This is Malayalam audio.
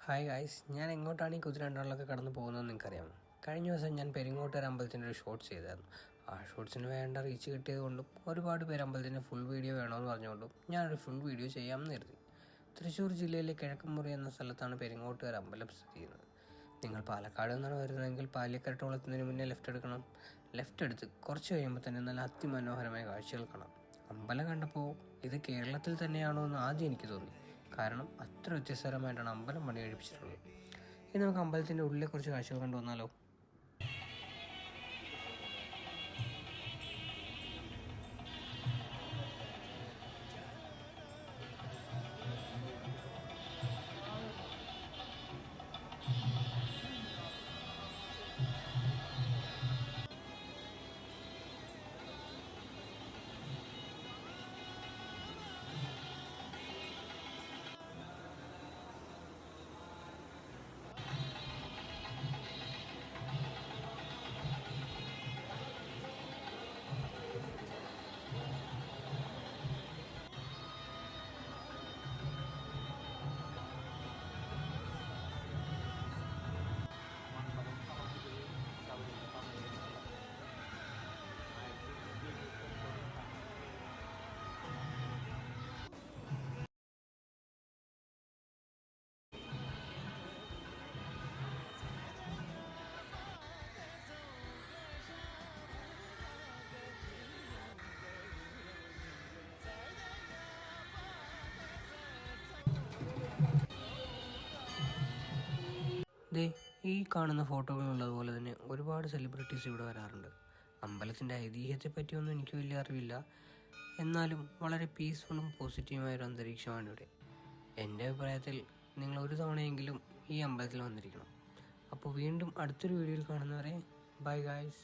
ഹായ് ഗായ്സ്, ഞാൻ എങ്ങോട്ടാണ് ഈ കുതിരണ്ടകളിലൊക്കെ കടന്നു പോകുന്നതെന്ന് നിങ്ങൾക്കറിയാമോ? കഴിഞ്ഞ ദിവസം ഞാൻ പെരിങ്ങോട്ടൂർ അമ്പലത്തിൻ്റെ ഒരു ഷോർട്സ് ചെയ്തായിരുന്നു. ആ ഷോർട്സിന് വേണ്ട റീച്ച് കിട്ടിയതുകൊണ്ടും ഒരുപാട് പേര് അമ്പലത്തിൻ്റെ ഫുൾ വീഡിയോ വേണമെന്ന് പറഞ്ഞുകൊണ്ടും ഞാനൊരു ഫുൾ വീഡിയോ ചെയ്യാമെന്ന് കരുതി. തൃശ്ശൂർ ജില്ലയിലെ കിഴക്കുമുറി എന്ന സ്ഥലത്താണ് പെരിങ്ങോട്ടൂർ അമ്പലം സ്ഥിതി ചെയ്യുന്നത്. നിങ്ങൾ പാലക്കാട് നിന്നാണ് വരുന്നതെങ്കിൽ പാലിക്കര ടോളെത്തുന്നതിന് മുന്നേ ലെഫ്റ്റ് എടുക്കണം. ലെഫ്റ്റ് എടുത്ത് കുറച്ച് കഴിയുമ്പോൾ തന്നെ നല്ല അതിമനോഹരമായ കാഴ്ചകൾ കാണാം. അമ്പലം കണ്ടപ്പോൾ ഇത് കേരളത്തിൽ തന്നെയാണോ എന്ന് ആദ്യം എനിക്ക് തോന്നി. കാരണം അത്ര വ്യത്യസ്തരമായിട്ടാണ് അമ്പലം പണി കഴിപ്പിച്ചിട്ടുള്ളത്. ഇനി നമുക്ക് അമ്പലത്തിൻ്റെ ഉള്ളിലെ കുറച്ച് കാഴ്ചകൾ കണ്ടു വന്നാലോ? ദേ, ഈ കാണുന്ന ഫോട്ടോകളുള്ളതുപോലെ തന്നെ ഒരുപാട് സെലിബ്രിറ്റീസ് ഇവിടെ വരാറുണ്ട്. അമ്പലത്തിൻ്റെ ഐതിഹ്യത്തെ പറ്റിയൊന്നും എനിക്ക് വലിയ അറിവില്ല, എന്നാലും വളരെ പീസ്ഫുള്ളും പോസിറ്റീവുമായൊരു അന്തരീക്ഷമാണ് ഇവിടെ. എൻ്റെ അഭിപ്രായത്തിൽ നിങ്ങൾ ഒരു തവണയെങ്കിലും ഈ അമ്പലത്തിൽ വന്നിരിക്കണം. അപ്പോൾ വീണ്ടും അടുത്തൊരു വീഡിയോയിൽ കാണുന്നവരെ ബൈ ഗായ്സ്.